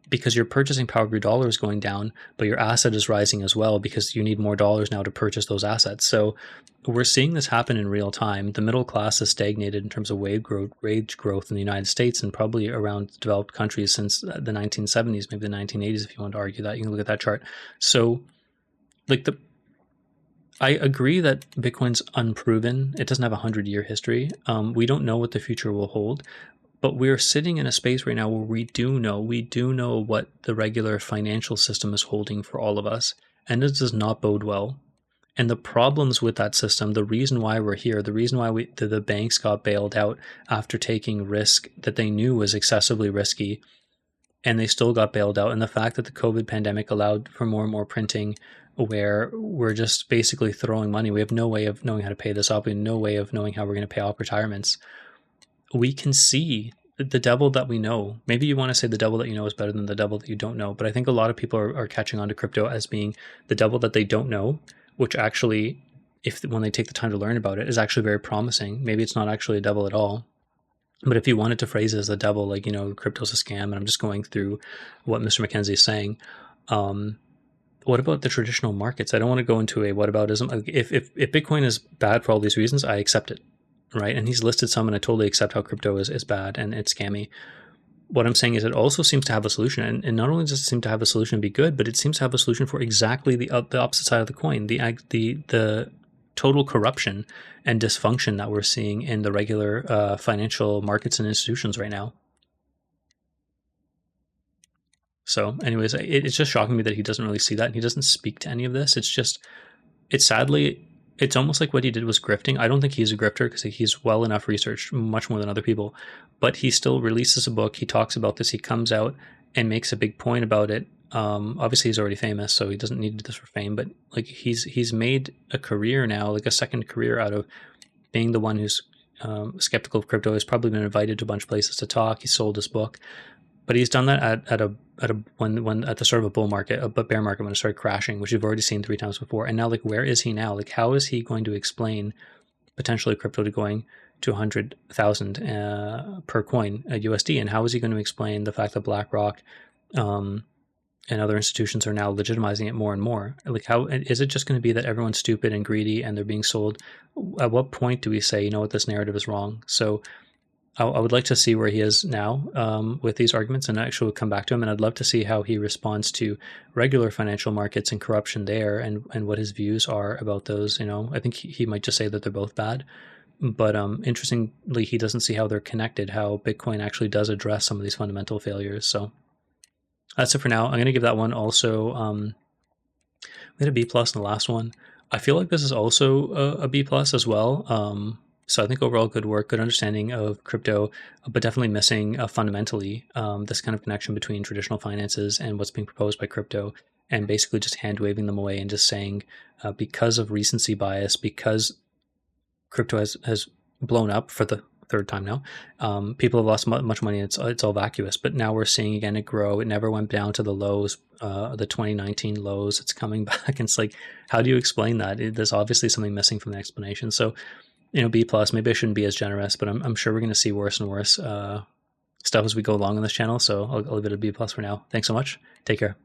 Speaker 1: Because your purchasing power of your dollar is going down, but your asset is rising as well because you need more dollars now to purchase those assets. So we're seeing this happen in real time. The middle class has stagnated in terms of wage growth in the United States and probably around developed countries since the 1970s, maybe the 1980s, if you want to argue that. You can look at that chart. So I agree that Bitcoin's unproven. It doesn't have a 100-year history. We don't know what the future will hold. But we're sitting in a space right now where we do know what the regular financial system is holding for all of us. And it does not bode well. And the problems with that system, the reason why we're here, the reason why the banks got bailed out after taking risk that they knew was excessively risky, and they still got bailed out. And the fact that the COVID pandemic allowed for more and more printing, where we're just basically throwing money. We have no way of knowing how to pay this off. We have no way of knowing how we're going to pay off retirements. We can see the devil that we know. Maybe you want to say the devil that you know is better than the devil that you don't know, but I think a lot of people are catching on to crypto as being the devil that they don't know, which actually, when they take the time to learn about it, is actually very promising. Maybe it's not actually a devil at all. But if you wanted to phrase it as a devil, like, crypto's a scam, and I'm just going through what Mr. McKenzie is saying, what about the traditional markets? I don't want to go into a whataboutism. If Bitcoin is bad for all these reasons, I accept it. Right, and he's listed some, and I totally accept how crypto is bad and it's scammy. What I'm saying is it also seems to have a solution, and not only does it seem to have a solution and be good, but it seems to have a solution for exactly the opposite side of the coin, the total corruption and dysfunction that we're seeing in the regular financial markets and institutions right now. So anyways, it's just shocking me that he doesn't really see that, and he doesn't speak to any of this. It's almost like what he did was grifting. I don't think he's a grifter because he's well enough researched, much more than other people, but he still releases a book. He talks about this. He comes out and makes a big point about it. Obviously he's already famous, so he doesn't need this for fame, but like he's made a career now, like a second career out of being the one who's skeptical of crypto. He's probably been invited to a bunch of places to talk. He sold his book, but he's done that at the start of a bull market, a bear market when it started crashing, which we've already seen 3 times before. And now, where is he now? How is he going to explain potentially crypto to going to 100,000 per coin USD? And how is he going to explain the fact that BlackRock and other institutions are now legitimizing it more and more. Like, how is it just going to be that everyone's stupid and greedy and they're being sold? At what point do we say, you know what, this narrative is wrong? So I would like to see where he is now with these arguments, and actually we'll come back to him. And I'd love to see how he responds to regular financial markets and corruption there, and what his views are about those. You know, I think he might just say that they're both bad. But interestingly, he doesn't see how they're connected, how Bitcoin actually does address some of these fundamental failures. So that's it for now. I'm going to give that one also, we had a B plus in the last one. I feel like this is also a B plus as well. So I think overall good work, good understanding of crypto, but definitely missing fundamentally this kind of connection between traditional finances and what's being proposed by crypto, and basically just hand waving them away and just saying because of recency bias, because crypto has blown up for the third time now, people have lost much money. It's all vacuous, but now we're seeing again it grow. It never went down to the lows, the 2019 lows. It's coming back. And it's like, how do you explain that? There's obviously something missing from the explanation. So, you know, B plus. Maybe I shouldn't be as generous, but I'm sure we're going to see worse and worse stuff as we go along on this channel. So I'll leave it a B plus for now. Thanks so much. Take care.